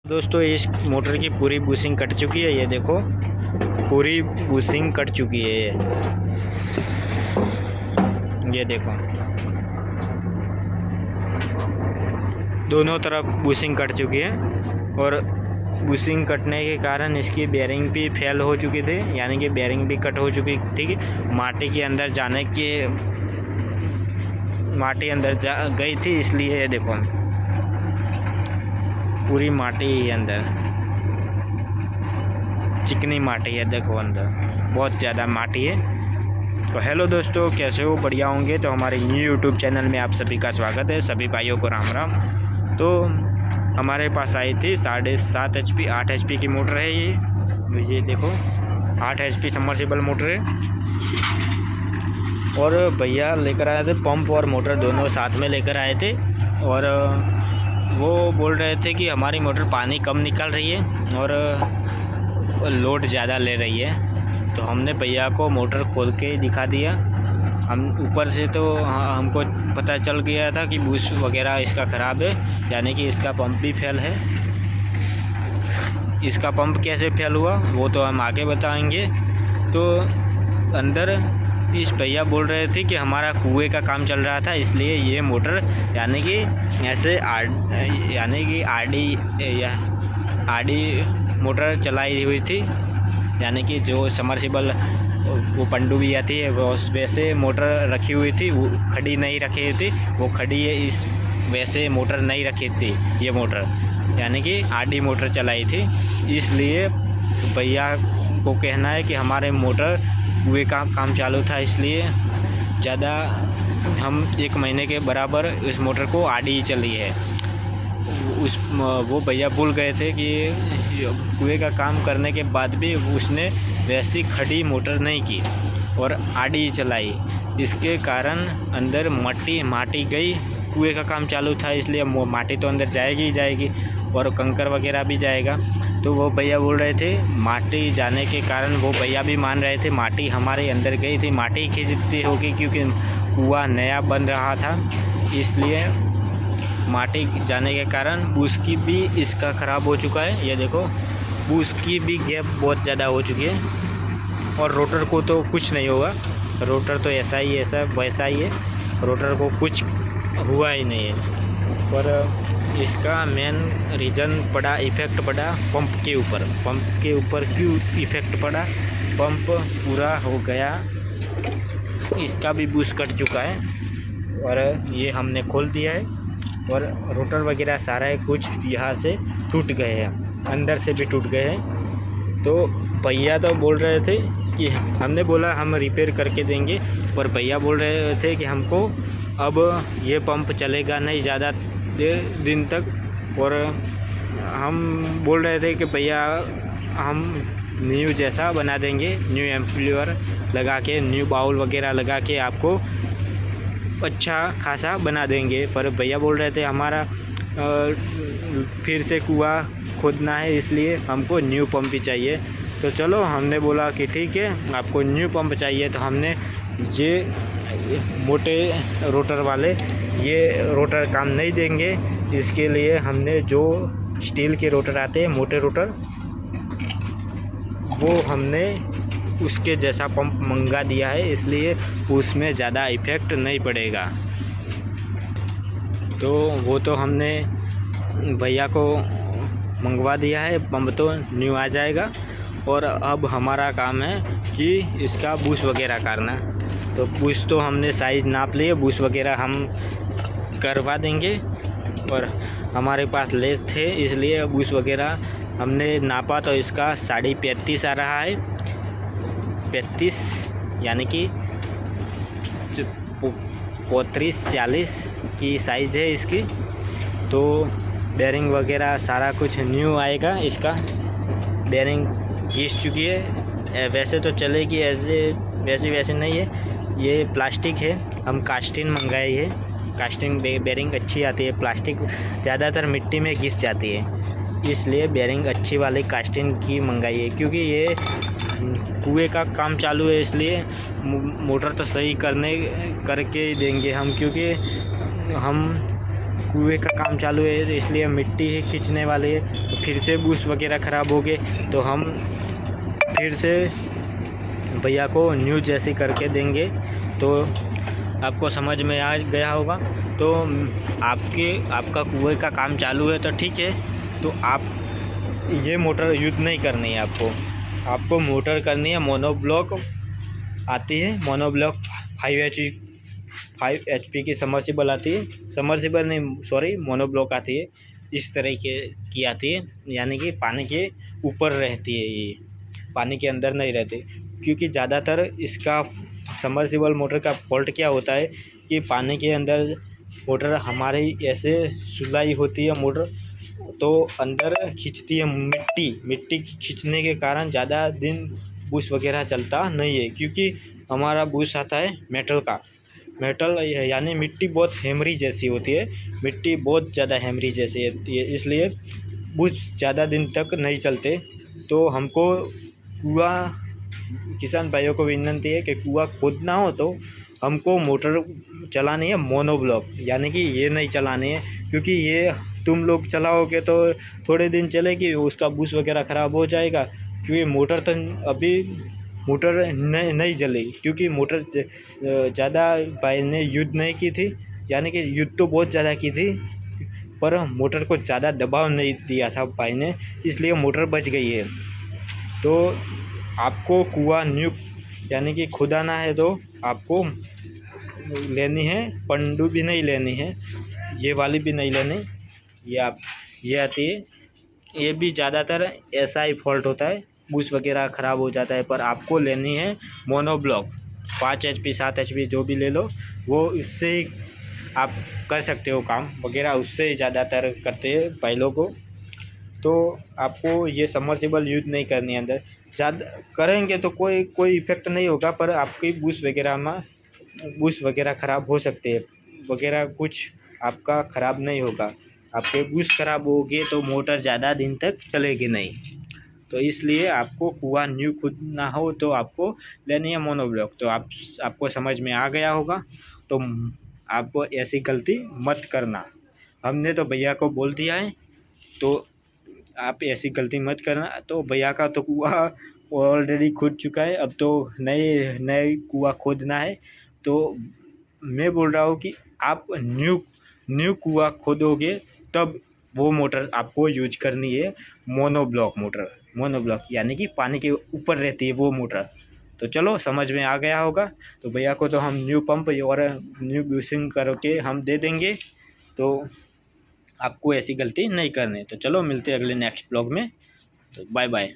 दोस्तों इस मोटर की पूरी बुशिंग कट चुकी है। ये देखो पूरी बुशिंग कट चुकी है। ये देखो दोनों तरफ बुशिंग कट चुकी है और बुशिंग कटने के कारण इसकी बेयरिंग भी फेल हो चुकी थी, यानी कि बेयरिंग भी कट हो चुकी थी। माटी के अंदर जाने के माटी अंदर जा गई थी, इसलिए ये देखो पूरी माटी अंदर चिकनी माटी है। देखो अंदर बहुत ज़्यादा माटी है। तो हेलो दोस्तों, कैसे हो? बढ़िया होंगे। तो हमारे न्यू यूट्यूब चैनल में आप सभी का स्वागत है। सभी भाइयों को राम राम। तो हमारे पास आई थी 7.5 HP 8 HP की मोटर है। ये देखो 8 HP सबमर्सिबल मोटर है और भैया लेकर आए थे पंप और मोटर दोनों साथ में लेकर आए थे। और वो बोल रहे थे कि हमारी मोटर पानी कम निकाल रही है और लोड ज़्यादा ले रही है। तो हमने भैया को मोटर खोल के दिखा दिया। हम ऊपर से तो हमको पता चल गया था कि बूश वगैरह इसका ख़राब है, यानी कि इसका पंप भी फेल है। इसका पंप कैसे फेल हुआ वो तो हम आगे बताएंगे। तो अंदर इस भैया बोल रहे थे कि हमारा कुएं का काम चल रहा था, इसलिए ये मोटर यानी कि ऐसे आरडी मोटर चलाई हुई थी, यानी कि जो समर्सिबल वो पनडुब्बी आती है वो वैसे मोटर रखी हुई थी। वो खड़ी नहीं रखी थी, वो खड़ी है इस वैसे मोटर नहीं रखी थी। ये मोटर यानी कि आरडी मोटर चलाई थी, इसलिए भैया को कहना है कि हमारे मोटर कुएं का काम चालू था, इसलिए ज़्यादा हम 1 महीने के बराबर इस मोटर को आरडी चली है। वो भैया भूल गए थे कि कुएं का काम करने के बाद भी उसने वैसी खड़ी मोटर नहीं की और आरडी चलाई। इसके कारण अंदर माटी गई। कुएं का काम चालू था, इसलिए माटी तो अंदर जाएगी ही जाएगी और कंकर वगैरह भी जाएगा। तो वो भैया बोल रहे थे माटी जाने के कारण वो भैया भी मान रहे थे माटी हमारे अंदर गई थी। माटी खिंचती होगी क्योंकि कुआं नया बन रहा था, इसलिए माटी जाने के बूश की भी इसका ख़राब हो चुका है। ये देखो बूश की भी गैप बहुत ज़्यादा हो चुकी है और रोटर को तो कुछ नहीं होगा। रोटर तो ऐसा वैसा ही है, रोटर को कुछ हुआ ही नहीं है। और इसका मेन रीज़न इफ़ेक्ट पड़ा पंप के ऊपर क्यों इफ़ेक्ट पड़ा? पंप पूरा हो गया, इसका भी बूश कट चुका है और ये हमने खोल दिया है और रोटर वगैरह सारा कुछ यहाँ से टूट गए हैं, अंदर से भी टूट गए हैं। तो भैया तो बोल रहे थे कि हमने बोला हम रिपेयर करके देंगे, पर भैया बोल रहे थे कि हमको अब ये पंप चलेगा नहीं ज़्यादा दिन तक। और हम बोल रहे थे कि भैया हम न्यू जैसा बना देंगे, न्यू एम्पलीफायर लगा के, न्यू बाउल वगैरह लगा के आपको अच्छा खासा बना देंगे। पर भैया बोल रहे थे हमारा फिर से कुआं खोदना है, इसलिए हमको न्यू पंप ही चाहिए। तो चलो हमने बोला कि ठीक है, आपको न्यू पंप चाहिए तो हमने ये मोटे रोटर वाले ये रोटर काम नहीं देंगे। इसके लिए हमने जो स्टील के रोटर आते हैं, मोटे रोटर, वो हमने उसके जैसा पंप मंगा दिया है, इसलिए उसमें ज़्यादा इफ़ेक्ट नहीं पड़ेगा। तो वो तो हमने भैया को मंगवा दिया है, पंप तो न्यू आ जाएगा। और अब हमारा काम है कि इसका बूश वगैरह करना। तो बूश तो हमने साइज़ नाप लिए, बूश वगैरह हम करवा देंगे और हमारे पास लेस थे, इसलिए बूश वगैरह हमने नापा तो इसका 35.5 आ रहा है। 35 यानी कि 35-40 की साइज़ है इसकी। तो बेयरिंग वगैरह सारा कुछ न्यू आएगा। इसका बेयरिंग घिस चुकी है, वैसे तो चलेगी, वैसे नहीं है। ये प्लास्टिक है, हम कास्टिंग मंगाई है। कास्टिंग बेयरिंग अच्छी आती है, प्लास्टिक ज़्यादातर मिट्टी में घिस जाती है, इसलिए बेयरिंग अच्छी वाली कास्टिंग की मंगाई है। क्योंकि ये कुएं का काम चालू है, इसलिए मोटर तो सही करके देंगे हम, क्योंकि हम कुएं का काम चालू है, इसलिए मिट्टी ही खींचने वाले है। तो फिर से बूस्ट वगैरह ख़राब हो गए तो हम फिर से भैया को न्यू जैसी करके देंगे। तो आपको समझ में आ गया होगा। तो आपका कुएं का काम चालू है तो ठीक है, तो आप ये मोटर यूज़ नहीं करनी है। आपको मोटर करनी है मोनोब्लॉक आती है, मोनोब्लॉक 5 HP की समर्सिबल आती है, समर्सिबल नहीं सॉरी मोनोब्लॉक आती है। इस तरह की आती है, यानी कि पानी के ऊपर रहती है, ये पानी के अंदर नहीं रहती। क्योंकि ज़्यादातर इसका समर्सिबल मोटर का फॉल्ट क्या होता है कि पानी के अंदर मोटर हमारी ऐसे सुलाई होती है मोटर, तो अंदर खींचती है मिट्टी खींचने के कारण ज़्यादा दिन बूस्ट वगैरह चलता नहीं है। क्योंकि हमारा बूस्ट आता है मेटल यानी मिट्टी बहुत हैमरी जैसी होती है, मिट्टी बहुत ज़्यादा हैमरी जैसी होती है, इसलिए बूस्ट ज़्यादा दिन तक नहीं चलते। तो हमको किसान भाइयों को विनती है कि कुआं खोदना हो तो हमको मोटर चलानी है मोनोब्लॉक, यानी कि ये नहीं चलानी है। क्योंकि ये तुम लोग चलाओगे तो थोड़े दिन चलेगी, उसका बूस्ट वगैरह ख़राब हो जाएगा। क्योंकि मोटर तो अभी मोटर नहीं चलेगी, क्योंकि मोटर ज़्यादा भाई ने युद्ध नहीं की थी, यानी कि युद्ध तो बहुत ज़्यादा की थी पर मोटर को ज़्यादा दबाव नहीं दिया था भाई ने, इसलिए मोटर बच गई है। तो आपको कुआं न्यू यानी कि खुदाना है तो आपको लेनी है, पनडुब्बी नहीं लेनी है, ये वाली भी नहीं लेनी, ये आती है। ये भी ज़्यादातर ऐसा ही फॉल्ट होता है, बूस्ट वगैरह ख़राब हो जाता है। पर आपको लेनी है मोनोब्लॉक 5 HP 7 HP जो भी ले लो, वो इससे ही आप कर सकते हो काम वगैरह, उससे ही ज़्यादातर करते हैं भाई को। तो आपको ये समर्सिबल यूज़ नहीं करनी है अंदर, ज़्यादा करेंगे तो कोई इफेक्ट नहीं होगा, पर आपकी बूस्ट वगैरह ख़राब हो सकते हैं वगैरह, कुछ आपका ख़राब नहीं होगा। आपके बूस्ट ख़राब होगे तो मोटर ज़्यादा दिन तक चलेगी नहीं। तो इसलिए आपको कुआं न्यू खोदना हो तो आपको लेनी है मोनोब्लॉक। तो आपको समझ में आ गया होगा, तो आपको ऐसी गलती मत करना। हमने तो भैया को बोल दिया है, तो आप ऐसी गलती मत करना। तो भैया का तो कुआं ऑलरेडी खोद चुका है, अब तो नए कुआं खोदना है। तो मैं बोल रहा हूँ कि आप न्यू कुआं खोदोगे तब वो मोटर आपको यूज करनी है, मोनोब्लॉक यानी कि पानी के ऊपर रहती है वो मोटर। तो चलो समझ में आ गया होगा। तो भैया को तो हम न्यू पंप और न्यू बूस्टिंग करके हम दे देंगे, तो आपको ऐसी गलती नहीं करनी। तो चलो मिलते हैं अगले नेक्स्ट ब्लॉग में। तो बाय बाय।